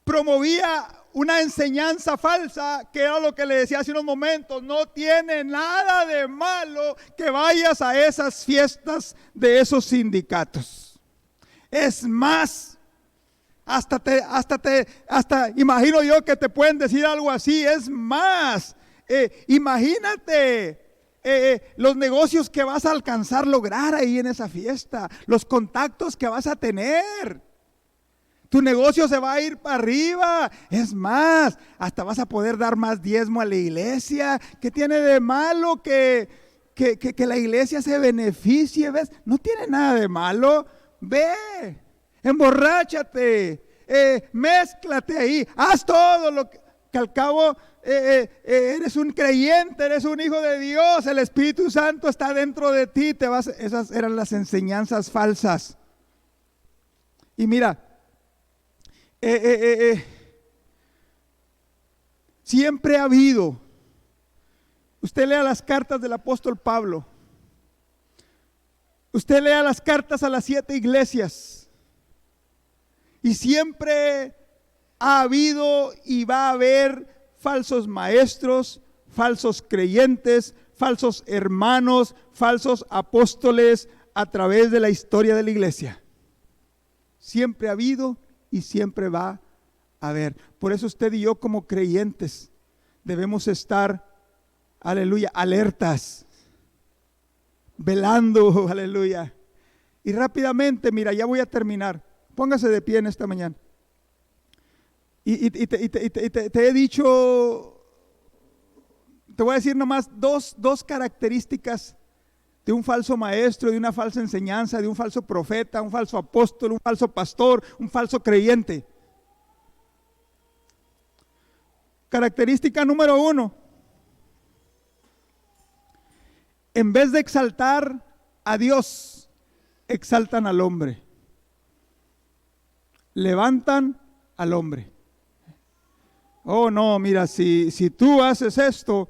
promovía una enseñanza falsa, que era lo que le decía hace unos momentos. No tiene nada de malo que vayas a esas fiestas de esos sindicatos. Es más, hasta imagino yo que te pueden decir algo así. Es más, imagínate los negocios que vas a alcanzar lograr ahí en esa fiesta, los contactos que vas a tener. Tu negocio se va a ir para arriba. Es más, hasta vas a poder dar más diezmo a la iglesia. ¿Qué tiene de malo que la iglesia se beneficie? ¿Ves? No tiene nada de malo. Ve, emborráchate, mézclate ahí, haz todo lo que al cabo eres un creyente, eres un hijo de Dios, el Espíritu Santo está dentro de ti. Esas eran las enseñanzas falsas. Y mira, siempre ha habido, usted lea las cartas del apóstol Pablo, usted lea las cartas a las 7 iglesias, y siempre ha habido y va a haber falsos maestros, falsos creyentes, falsos hermanos, falsos apóstoles a través de la historia de la iglesia. Siempre ha habido y siempre va a haber. Por eso usted y yo como creyentes debemos estar, aleluya, alertas, velando, aleluya. Y rápidamente, mira, ya voy a terminar. Póngase de pie en esta mañana. Y te he dicho, te voy a decir nomás dos características de un falso maestro, de una falsa enseñanza, de un falso profeta, un falso apóstol, un falso pastor, un falso creyente. Característica número 1. En vez de exaltar a Dios, exaltan al hombre. Levantan al hombre. Oh no, mira, si tú haces esto,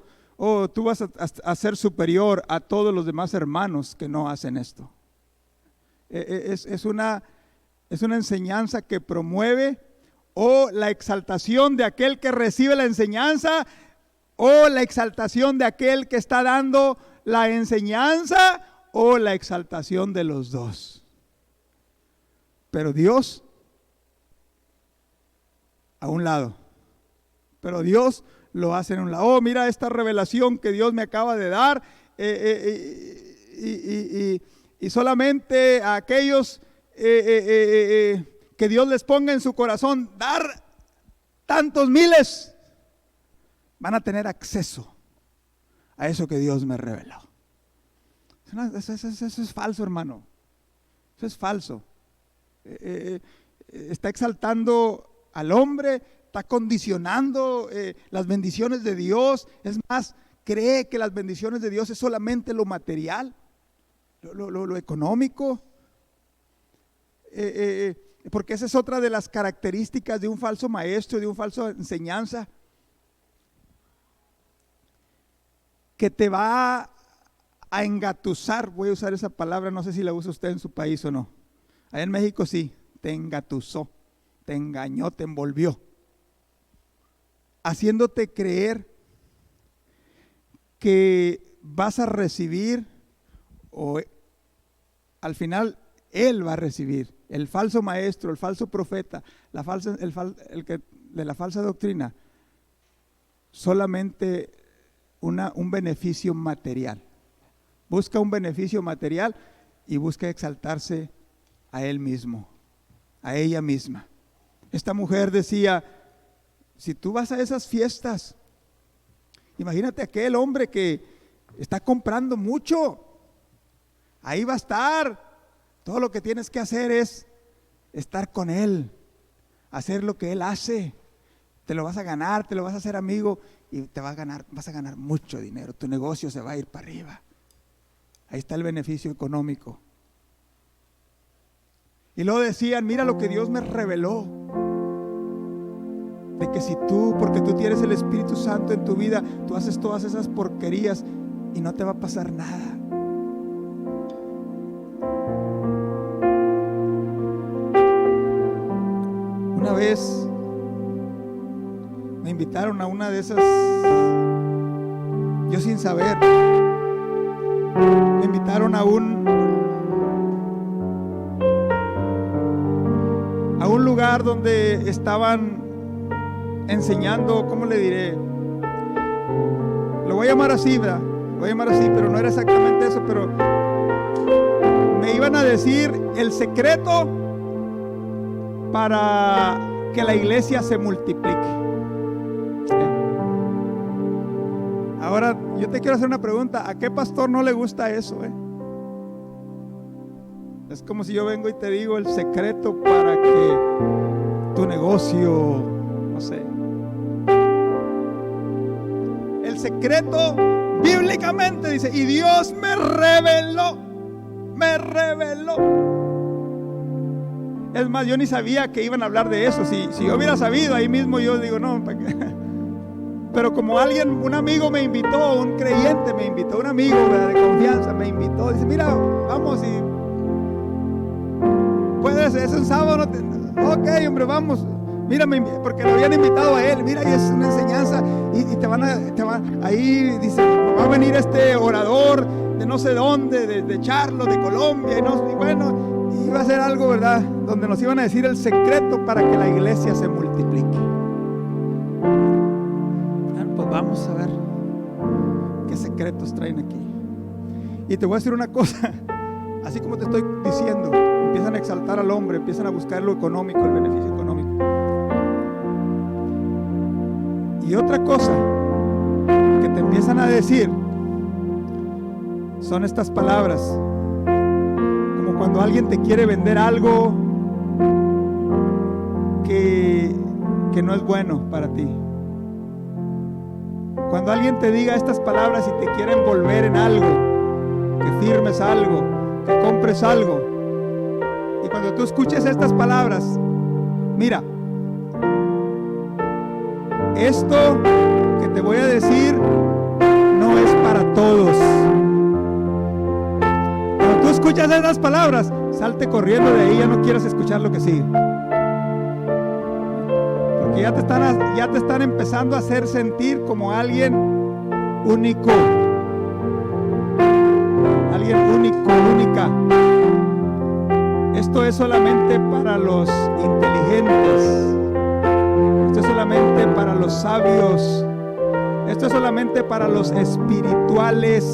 tú vas a ser superior a todos los demás hermanos que no hacen esto. Es una enseñanza que promueve o la exaltación de aquel que recibe la enseñanza o la exaltación de aquel que está dando la enseñanza o la exaltación de los dos. Pero Dios a un lado. Pero Dios lo hace en un lado. Oh, mira esta revelación que Dios me acaba de dar. Y solamente a aquellos que Dios les ponga en su corazón dar tantos miles, van a tener acceso a eso que Dios me reveló. Eso es falso, hermano. Eso es falso. Está exaltando al hombre, está condicionando las bendiciones de Dios. Es más, cree que las bendiciones de Dios es solamente lo material, lo económico. Porque esa es otra de las características de un falso maestro, de un falso enseñanza, que te va a engatusar. Voy a usar esa palabra, no sé si la usa usted en su país o no. Allá en México sí, te engatusó, te engañó, te envolvió, haciéndote creer que vas a recibir, o al final él va a recibir. El falso maestro, el falso profeta, de la falsa doctrina, solamente un beneficio material. Busca un beneficio material y busca exaltarse a él mismo, a ella misma. Esta mujer decía, si tú vas a esas fiestas, imagínate aquel hombre que está comprando mucho, ahí va a estar. Todo lo que tienes que hacer es estar con él, hacer lo que Él hace. Te lo vas a ganar, te lo vas a hacer amigo y vas a ganar mucho dinero. Tu negocio se va a ir para arriba. Ahí está el beneficio económico. Y luego decían, mira lo que Dios me reveló. De que si tú, porque tú tienes el Espíritu Santo en tu vida, tú haces todas esas porquerías y no te va a pasar nada. Una vez me invitaron a una de esas, yo sin saber, me invitaron a un lugar donde estaban enseñando, ¿cómo le diré? Lo voy a llamar así, ¿verdad? Lo voy a llamar así, pero no era exactamente eso, pero me iban a decir el secreto para que la iglesia se multiplique. Ahora, yo te quiero hacer una pregunta. ¿A qué pastor no le gusta eso? Es como si yo vengo y te digo el secreto para que tu negocio, no sé. El secreto bíblicamente dice, y Dios me reveló. Es más, yo ni sabía que iban a hablar de eso. Si yo hubiera sabido, ahí mismo yo digo, no, ¿para qué? Pero como un amigo me invitó, un creyente me invitó, un amigo, ¿verdad?, de confianza me invitó, dice, mira, vamos y puedes, es un sábado, ok, hombre, vamos, mírame, porque lo habían invitado a él, mira, y es una enseñanza, y te van ahí dice, va a venir este orador de no sé dónde, de Charlotte, de Colombia, y bueno, iba a ser algo, ¿verdad?, donde nos iban a decir el secreto para que la iglesia se multiplique. Pues vamos a ver qué secretos traen aquí. Y te voy a decir una cosa, así como te estoy diciendo, empiezan a exaltar al hombre, empiezan a buscar lo económico, el beneficio económico. Y otra cosa que te empiezan a decir son estas palabras, como cuando alguien te quiere vender algo que no es bueno para ti. Cuando alguien te diga estas palabras y te quiere envolver en algo, que firmes algo, que compres algo, y cuando tú escuches estas palabras, mira, esto que te voy a decir no es para todos. Cuando tú escuchas estas palabras, salte corriendo de ahí, ya no quieras escuchar lo que sigue. Porque ya te están empezando a hacer sentir como alguien único. Alguien único, única. Esto es solamente para los inteligentes. Esto es solamente para los sabios. Esto es solamente para los espirituales.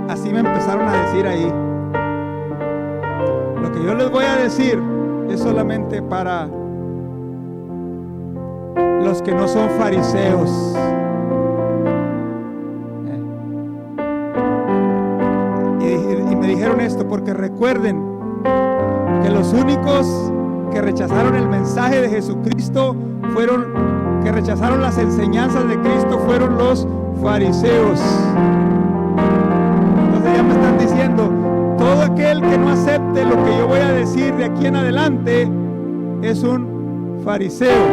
Así me empezaron a decir ahí. Lo que yo les voy a decir es solamente para los que no son fariseos. Y me dijeron esto porque recuerden que los únicos que rechazaron el mensaje de Jesucristo que rechazaron las enseñanzas de Cristo fueron los fariseos. Entonces ya me están diciendo, todo aquel que no acepte lo que yo voy a decir de aquí en adelante es un fariseo.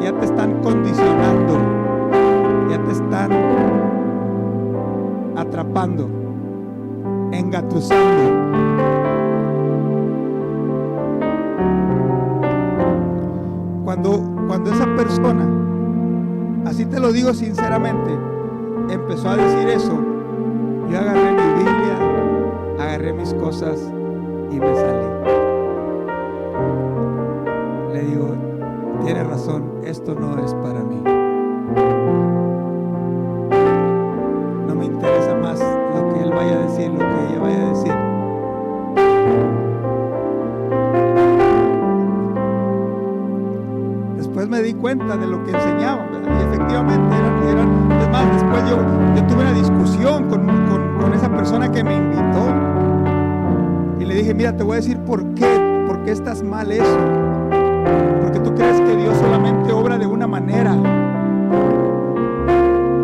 Ya te están condicionando, ya te están atrapando, engatusando. Cuando esa persona, así te lo digo sinceramente, empezó a decir eso, yo agarré mi Biblia, agarré mis cosas y me salí. Le digo, tiene razón, esto no es para mí. No me interesa más lo que él vaya a decir, lo que ella vaya a decir. Después me di cuenta de lo que enseñaban, ¿verdad? Y efectivamente eran, es más, después yo tuve una discusión con esa persona que me invitó y le dije, mira, te voy a decir por qué ¿por qué estás mal eso? Porque tú crees que Dios solamente obra de una manera.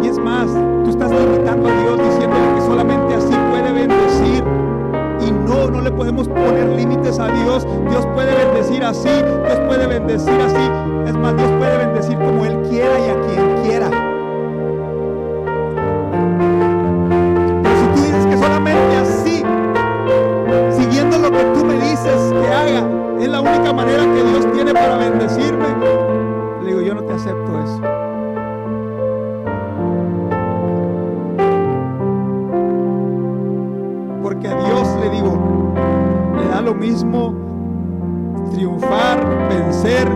Y es más, tú estás limitando a Dios diciéndole que solamente así puede bendecir. Y no le podemos poner límites a Dios. Dios puede bendecir así, Dios puede bendecir así. Es más, Dios puede bendecir como Él quiera y a quien quiera. Pero si tú dices que solamente así, siguiendo lo que tú me dices que haga, es la única manera que Dios tiene para bendecirme, le digo, yo no te acepto eso. Porque a Dios, le digo, le da lo mismo triunfar, vencer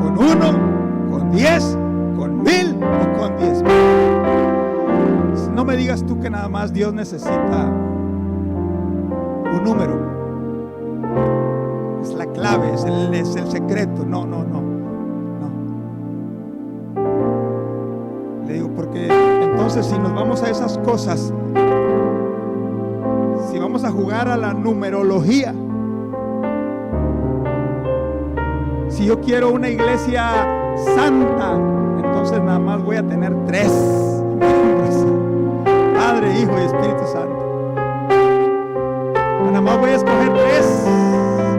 con 1, con 10, con 1000 o con 10,000. No me digas tú que nada más Dios necesita un número. Es la clave, es el secreto. No. Le digo, porque entonces si nos vamos a esas cosas, si vamos a jugar a la numerología, si yo quiero una iglesia santa, entonces nada más voy a tener 3 miembros: Padre, Hijo y Espíritu Santo. Nada más voy a escoger 3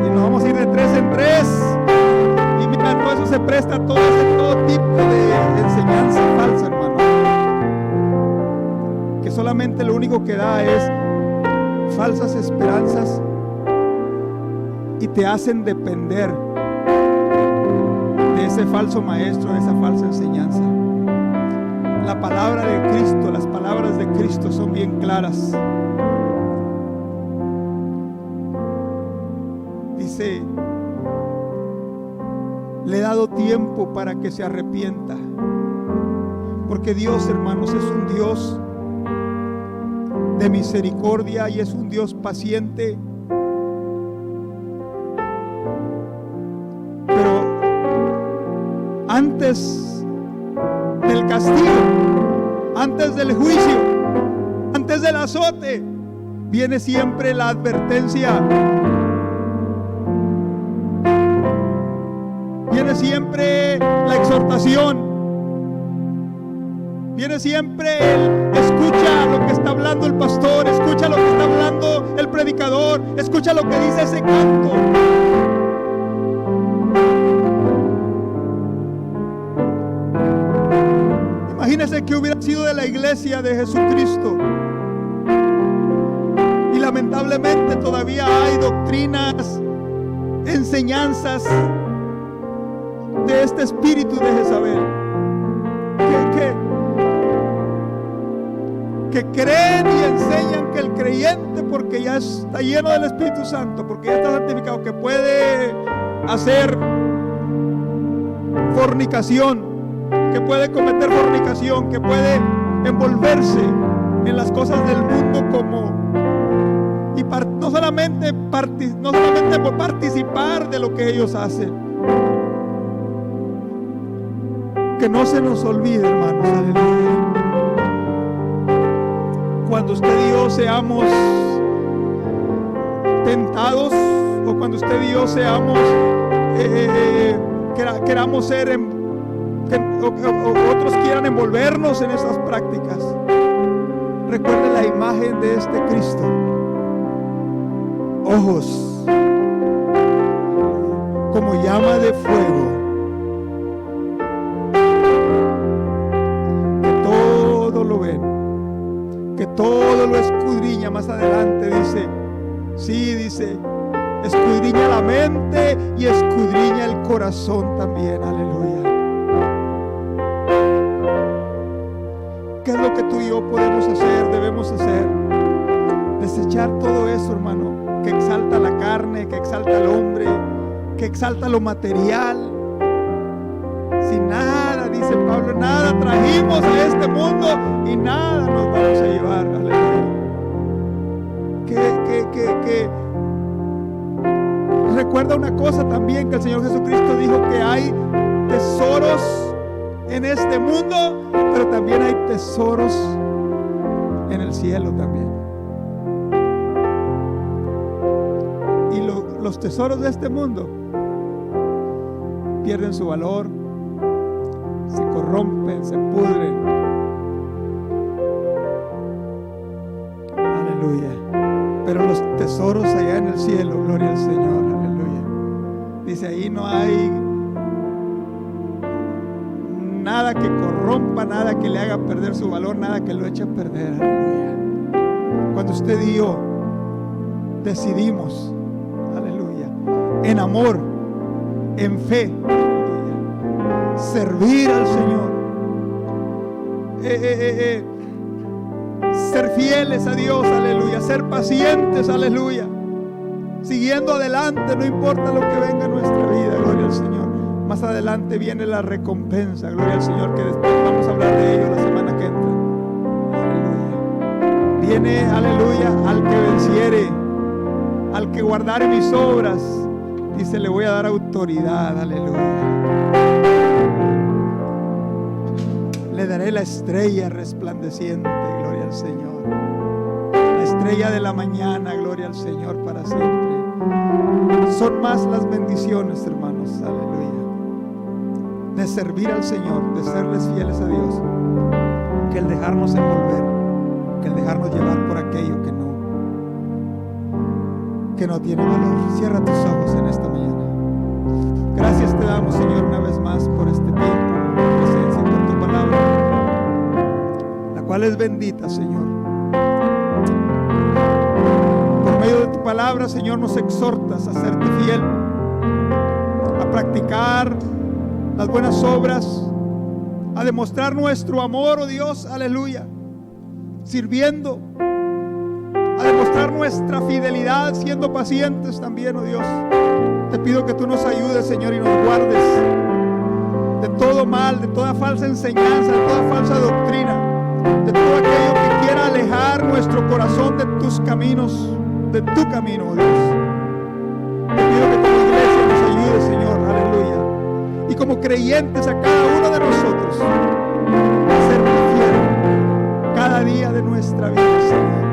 y nos vamos a ir de 3 en 3. Y mira, todo eso se presta a todo tipo de enseñanza falsa, hermano, que solamente lo único que da es falsas esperanzas y te hacen depender de ese falso maestro, de esa falsa enseñanza. La palabra de Cristo, las palabras de Cristo son bien claras. Dice, le he dado tiempo para que se arrepienta. Porque Dios, hermanos, es un Dios de misericordia y es un Dios paciente. Pero antes del castigo, antes del juicio, antes del azote, viene siempre la advertencia. Viene siempre la exhortación. Viene siempre escucha lo que está hablando el pastor, escucha lo que está hablando el predicador, escucha lo que dice ese canto. Imagínense que hubiera sido de la iglesia de Jesucristo. Y lamentablemente todavía hay doctrinas, enseñanzas de este espíritu de Jezabel que creen y enseñan que el creyente, porque ya está lleno del Espíritu Santo, porque ya está santificado, que puede hacer fornicación, que puede cometer fornicación, que puede envolverse en las cosas del mundo no solamente por participar de lo que ellos hacen. Que no se nos olvide, hermanos, aleluya, cuando usted y yo seamos tentados, o cuando usted y yo seamos queramos ser o otros quieran envolvernos en esas prácticas, recuerde la imagen de este Cristo: ojos como llama de fuego, que todo lo escudriña. Más adelante dice, escudriña la mente y escudriña el corazón también, aleluya. ¿Qué es lo que tú y yo podemos hacer, debemos hacer? Desechar todo eso, hermano, que exalta la carne, que exalta al hombre, que exalta lo material. Sin nada, dice Pablo, nada trajimos a este mundo y nada nos vamos a llevar, aleluya. Que recuerda una cosa también, que el Señor Jesucristo dijo que hay tesoros en este mundo, pero también hay tesoros en el cielo también. Y los tesoros de este mundo pierden su valor, se corrompen, se pudren. Aleluya. Pero los tesoros allá en el cielo, gloria al Señor, aleluya. Dice, ahí no hay nada que corrompa, nada que le haga perder su valor, nada que lo eche a perder, aleluya. Cuando usted y yo decidimos, aleluya, en amor, en fe, aleluya, servir al Señor, ser fieles a Dios, aleluya, ser pacientes, aleluya, siguiendo adelante, no importa lo que venga en nuestra vida, gloria al Señor. Más adelante viene la recompensa, gloria al Señor, que después vamos a hablar de ello la semana que entra. Aleluya. Viene, aleluya, al que venciere, al que guardare mis obras, dice, le voy a dar autoridad, aleluya. Le daré la estrella resplandeciente, gloria al Señor. La estrella de la mañana, gloria al Señor para siempre. Son más las bendiciones, hermanos, aleluya, de servir al Señor, de serles fieles a Dios, que el dejarnos envolver, que el dejarnos llevar por aquello que no tiene valor. Cierra tus ojos en esta mañana. Gracias te damos, Señor, una vez más por este tiempo, por tu presencia, por tu palabra, la cual es bendita, Señor. Por medio de tu palabra, Señor, nos exhortas a serte fiel, a practicar las buenas obras, a demostrar nuestro amor, oh Dios, aleluya, sirviendo, a demostrar nuestra fidelidad, siendo pacientes también, oh Dios. Te pido que tú nos ayudes, Señor, y nos guardes de todo mal, de toda falsa enseñanza, de toda falsa doctrina, de todo aquello que quiera alejar nuestro corazón de tus caminos, de tu camino, oh Dios. Te pido que como iglesia nos ayude, Señor, aleluya, y como creyentes a cada uno de nosotros a ser fiel cada día de nuestra vida, Señor.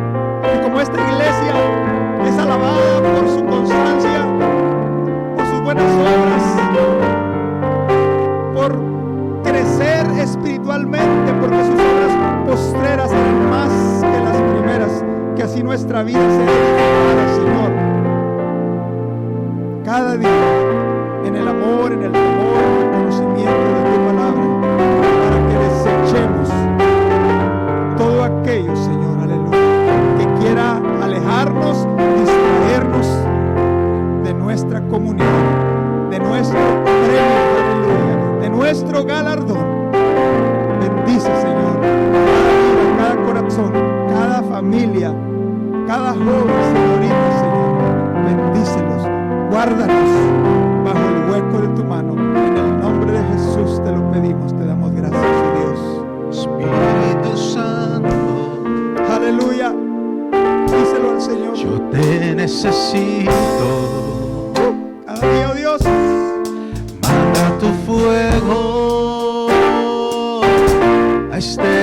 Y como esta iglesia es alabada por su constancia, por sus buenas obras, por crecer espiritualmente, porque sus obras postreras serán más que las primeras, que así nuestra vida sea edificada, Señor, cada día en el amor, en el temor, en el conocimiento de tu palabra, para que desechemos todo aquello, Señor, aleluya, que quiera alejarnos, distraernos de nuestra comunión, de nuestro premio, aleluya, de nuestro galardón. Bendice, Señor, cada vida, cada corazón, cada familia, cada joven, señorita, Señor. Bendícelos, guárdanos bajo el hueco de tu mano. En el nombre de Jesús te lo pedimos, te damos gracias, oh Dios. Espíritu Santo, aleluya. Díselo al Señor. yo te necesito. Cada día, oh Dios, Manda tu fuego a este